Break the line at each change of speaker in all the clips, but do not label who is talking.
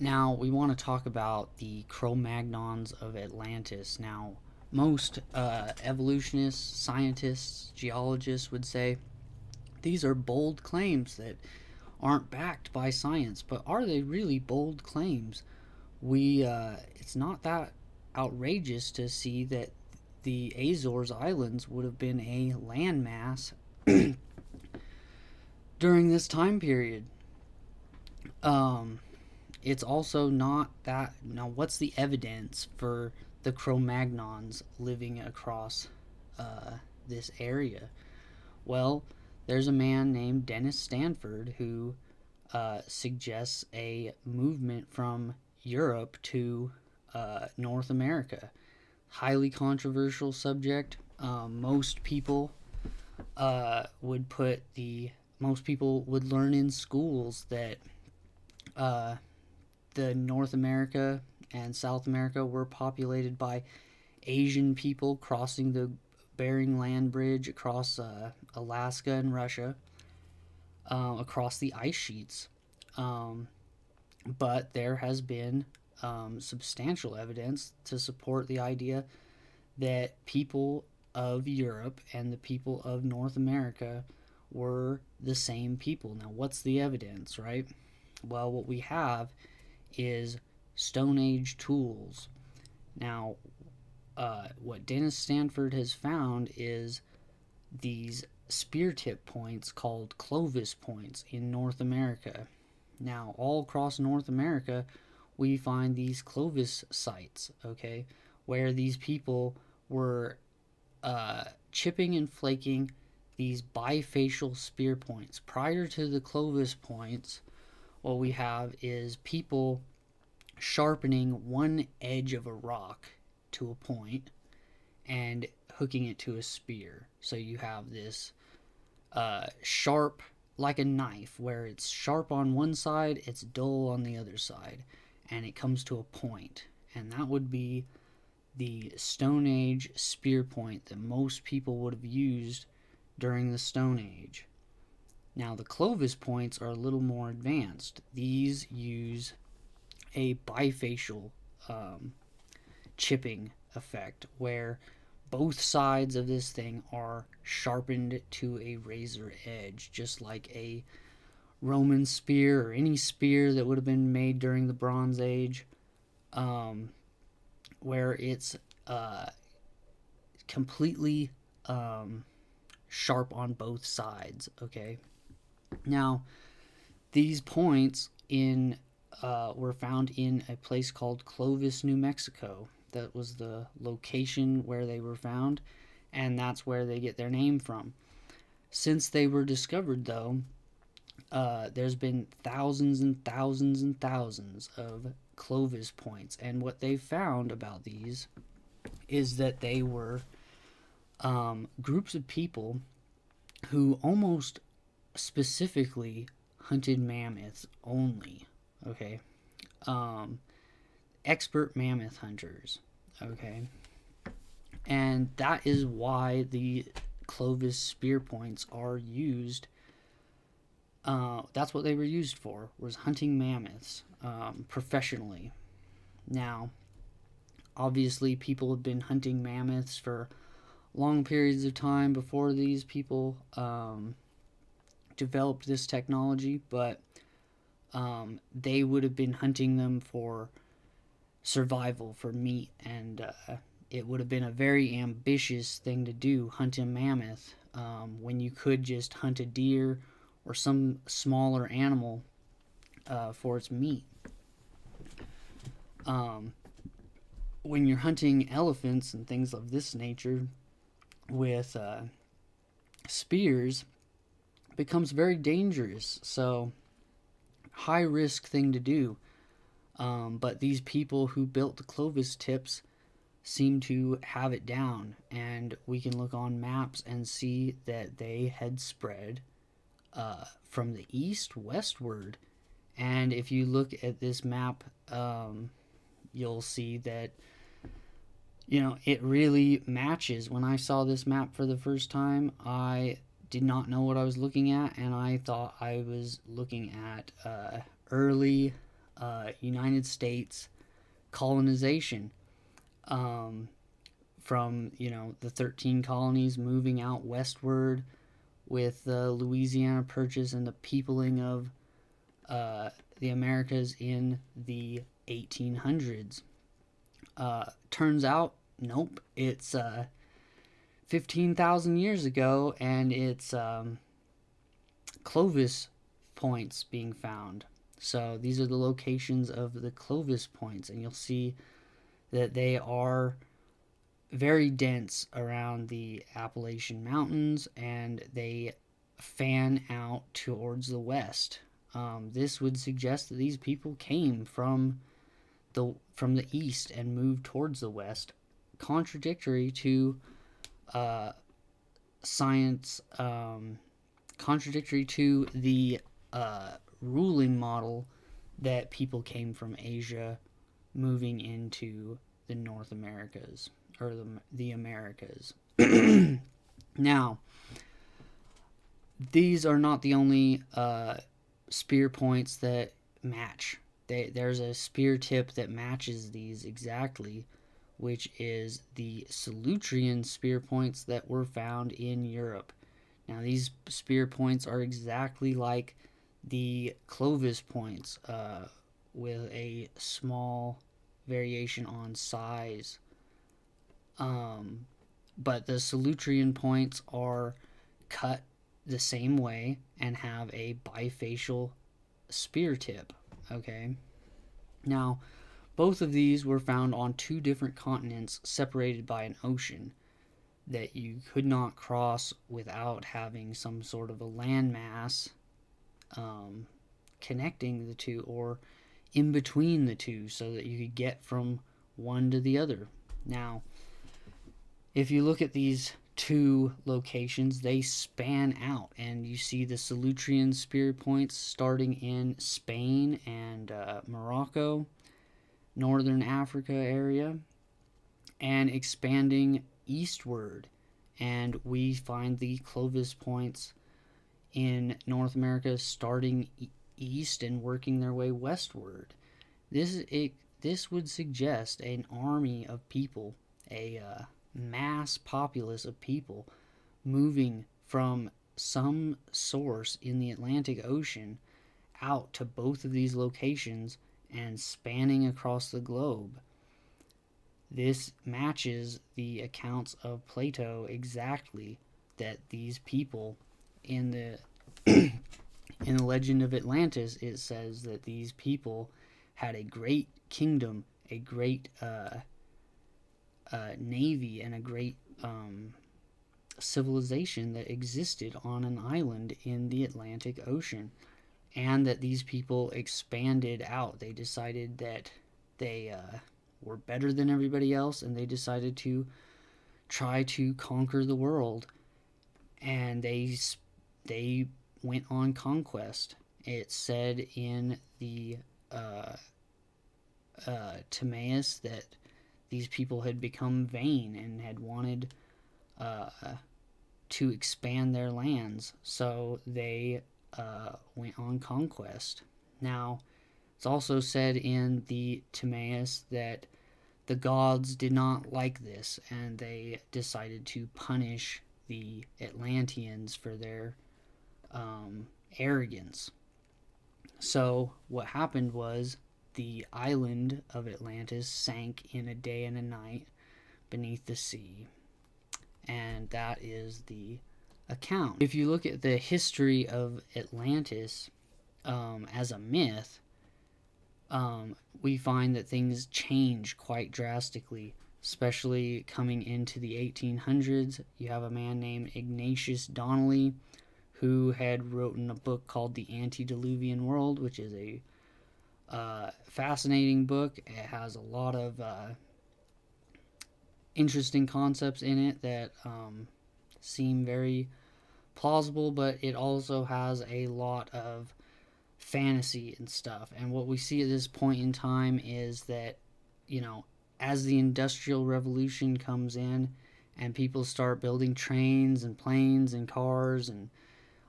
Now, we want to talk about the Cro-Magnons of Atlantis. Now, most evolutionists, scientists, geologists would say these are bold claims that aren't backed by science, but are they really bold claims? It's not that outrageous to see that the Azores Islands would have been a landmass during this time period. Um, it's also not that. Now, what's the evidence for the Cro-Magnons living across this area? Well, there's a man named Dennis Stanford who suggests a movement from Europe to North America. Highly controversial subject. Would put the most people would learn in schools that uh, the North America and South America were populated by Asian people crossing the Bering Land Bridge across Alaska and Russia, across the ice sheets. Um, but there has been substantial evidence to support the idea that people of Europe and the people of North America were the same people. Now, what's the evidence, right? Well, what we have is Stone Age tools. Now, what Dennis Stanford has found is these spear tip points called Clovis Points in North America. Now, all across North America, we find these Clovis sites, okay, where these people were chipping and flaking these bifacial spear points. Prior to the Clovis points, what we have is people sharpening one edge of a rock to a point and hooking it to a spear. So you have this sharp, like a knife, where it's sharp on one side, it's dull on the other side, and it comes to a point. And that would be the Stone Age spear point that most people would have used during the Stone Age. Now, the Clovis points are a little more advanced. These use a bifacial chipping effect where both sides of this thing are sharpened to a razor edge, just like a Roman spear or any spear that would have been made during the Bronze Age, um, where it's completely sharp on both sides. Okay, now these points in were found in a place called Clovis, New Mexico. That was the location where they were found, and that's where they get their name from. Since they were discovered, though, there's been thousands and thousands and thousands of Clovis points, and what they found about these is that they were groups of people who almost specifically hunted mammoths only. Okay, um, expert mammoth hunters. Okay, and that is why the Clovis spear points are used. That's what they were used for, was hunting mammoths professionally. Now, obviously, people have been hunting mammoths for long periods of time before these people developed this technology, but they would have been hunting them for survival, for meat, and it would have been a very ambitious thing to do, hunt a mammoth, when you could just hunt a deer or some smaller animal for its meat. Um, when you're hunting elephants and things of this nature with spears, it becomes very dangerous. So, high risk thing to do. But these people who built the Clovis tips seem to have it down, and we can look on maps and see that they had spread from the east westward. And if you look at this map, you'll see that it really matches. When I saw this map for the first time, I did not know what I was looking at, and I thought I was looking at early United States colonization, from the 13 colonies moving out westward with the Louisiana Purchase and the peopling of the Americas in the 1800s. Turns out, nope, it's 15,000 years ago, and it's Clovis Points being found. So these are the locations of the Clovis Points, and you'll see that they are very dense around the Appalachian Mountains, and they fan out towards the west. This would suggest that these people came from the east and moved towards the west, contradictory to science, contradictory to the ruling model that people came from Asia moving into the North Americas, or the Americas. Now, these are not the only spear points that match. There's a spear tip that matches these exactly, which is the Solutrean spear points that were found in Europe. Now, these spear points are exactly like the Clovis points, with a small variation on size. But the Solutrean points are cut the same way and have a bifacial spear tip. Okay. Now, both of these were found on two different continents separated by an ocean that you could not cross without having some sort of a landmass connecting the two, or in between the two, so that you could get from one to the other. Now, if you look at these two locations, they span out, and you see the Solutrean spear points starting in Spain and Morocco, northern Africa area, and expanding eastward. And we find the Clovis points in North America starting east and working their way westward. This would suggest an army of people, a mass populace of people moving from some source in the Atlantic Ocean out to both of these locations and spanning across the globe. This matches the accounts of Plato exactly, that these people in the in the legend of Atlantis, it says that these people had a great kingdom, a great navy, and a great civilization that existed on an island in the Atlantic Ocean, and that these people expanded out. They decided that they were better than everybody else, and they decided to try to conquer the world, and they went on conquest. It's said in the Timaeus that these people had become vain and had wanted to expand their lands, so they went on conquest. Now, it's also said in the Timaeus that the gods did not like this, and they decided to punish the Atlanteans for their arrogance. So what happened was the island of Atlantis sank in a day and a night beneath the sea, and that is the account. If you look at the history of Atlantis as a myth, we find that things change quite drastically, especially coming into the 1800s. You have a man named Ignatius Donnelly, who had written a book called The Antediluvian World, which is a fascinating book. It has a lot of interesting concepts in it that seem very plausible, but it also has a lot of fantasy and stuff. And what we see at this point in time is that, as the Industrial Revolution comes in and people start building trains and planes and cars and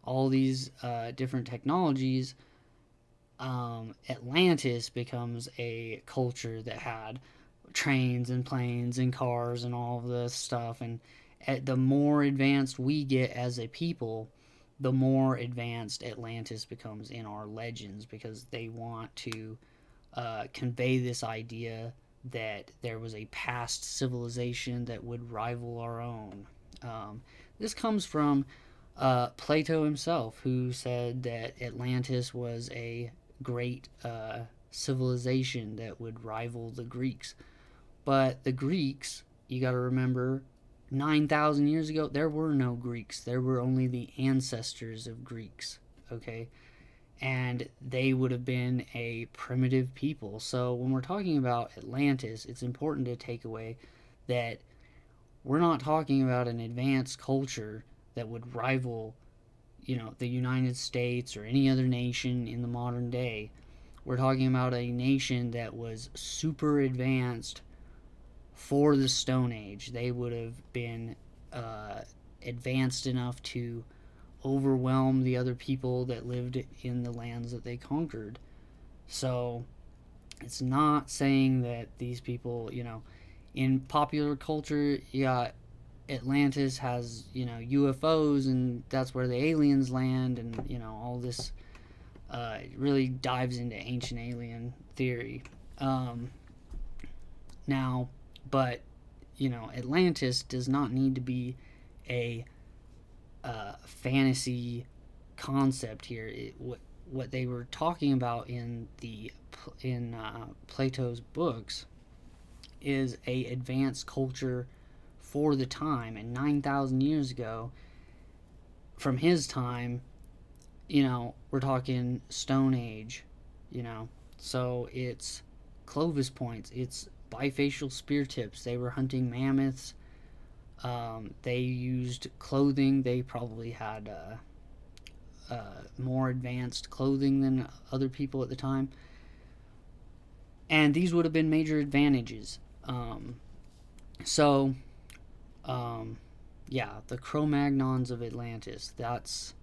all these different technologies, Atlantis becomes a culture that had trains and planes and cars and all of this stuff. And the more advanced we get as a people, the more advanced Atlantis becomes in our legends, because they want to convey this idea that there was a past civilization that would rival our own. This comes from Plato himself, who said that Atlantis was a great civilization that would rival the Greeks. But the Greeks, you got to remember, 9,000 years ago, there were no Greeks. There were only the ancestors of Greeks, okay? And they would have been a primitive people. So when we're talking about Atlantis, it's important to take away that we're not talking about an advanced culture that would rival, the United States or any other nation in the modern day. We're talking about a nation that was super advanced for the Stone Age. They would have been advanced enough to overwhelm the other people that lived in the lands that they conquered. So it's not saying that these people, in popular culture, yeah, Atlantis has, UFOs and that's where the aliens land, and, all this really dives into ancient alien theory. Now, but, Atlantis does not need to be a fantasy concept here. What they were talking about in Plato's books is a advanced culture for the time. And 9,000 years ago, from his time, we're talking Stone Age, so it's Clovis Points, it's bifacial spear tips. They were hunting mammoths. They used clothing. They probably had more advanced clothing than other people at the time. And these would have been major advantages. So, yeah, the Cro-Magnons of Atlantis. That's,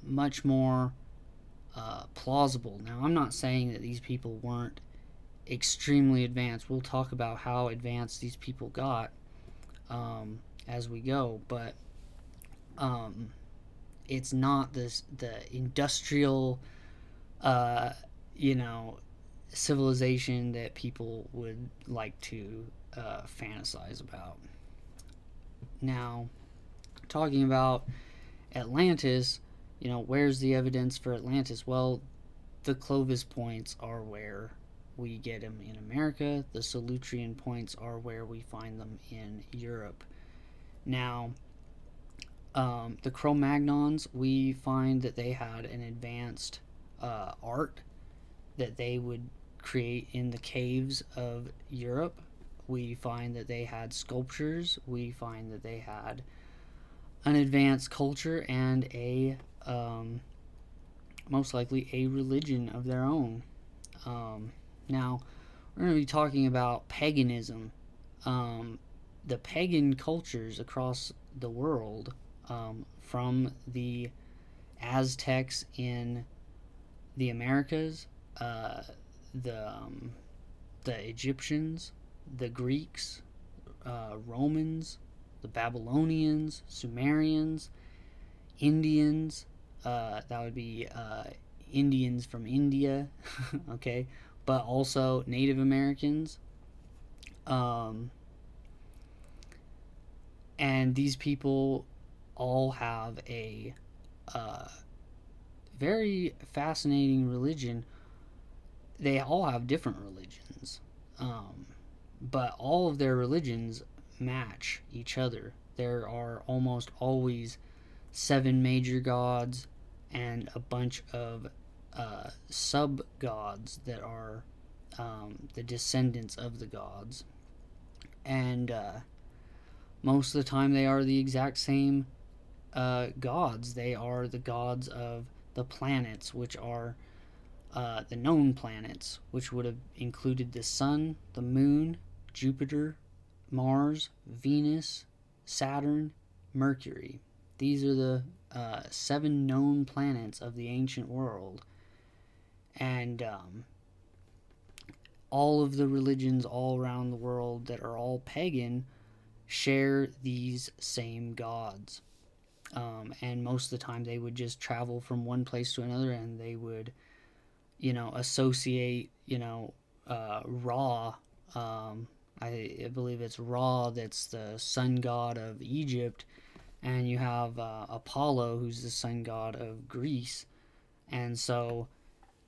much more plausible. Now, I'm not saying that these people weren't extremely advanced. We'll talk about how advanced these people got as we go, but it's not the industrial civilization that people would like to fantasize about. Now, talking about Atlantis, where's the evidence for Atlantis? Well, the Clovis Points are where we get them in America. The Solutrean Points are where we find them in Europe. Now, the Cro-Magnons, we find that they had an advanced art that they would create in the caves of Europe. We find that they had sculptures. We find that they had an advanced culture and a most likely a religion of their own. Now, we're going to be talking about paganism. The pagan cultures across the world, from the Aztecs in the Americas, the Egyptians, the Greeks, Romans, the Babylonians, Sumerians, Indians. That would be Indians from India, okay, but also Native Americans. And these people all have a very fascinating religion. They all have different religions, but all of their religions match each other. There are almost always 7 major gods and a bunch of sub-gods that are the descendants of the gods. And most of the time they are the exact same gods. They are the gods of the planets, which are the known planets, which would have included the Sun, the Moon, Jupiter, Mars, Venus, Saturn, Mercury. These are the 7 known planets of the ancient world. And all of the religions all around the world that are all pagan share these same gods. And most of the time they would just travel from one place to another, and they would, associate, Ra. I believe it's Ra that's the sun god of Egypt, and you have Apollo, who's the sun god of Greece. And so,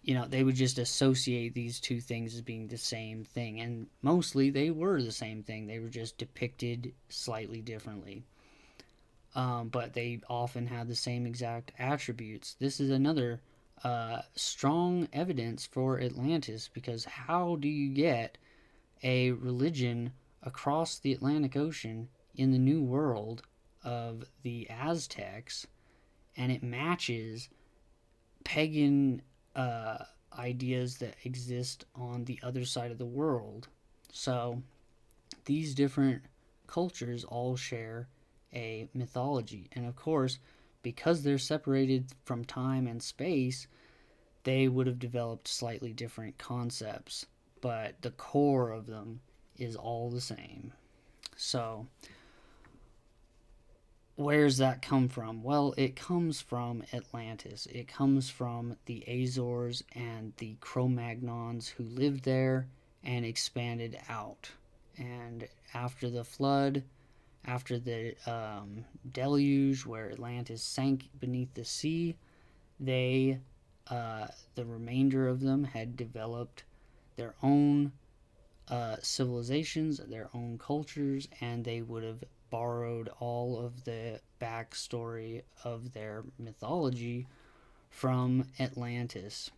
they would just associate these two things as being the same thing. And mostly they were the same thing, they were just depicted slightly differently. But they often had the same exact attributes. This is another strong evidence for Atlantis, because how do you get a religion across the Atlantic Ocean in the New World of the Aztecs, and it matches pagan ideas that exist on the other side of the world? So these different cultures all share a mythology. And of course, because they're separated from time and space, they would have developed slightly different concepts, but the core of them is all the same. So, where's that come from? Well, it comes from Atlantis. It comes from the Azores and the Cro-Magnons who lived there and expanded out. And after the flood, after the deluge, where Atlantis sank beneath the sea, the remainder of them had developed their own civilizations, their own cultures, and they would have borrowed all of the backstory of their mythology from Atlantis.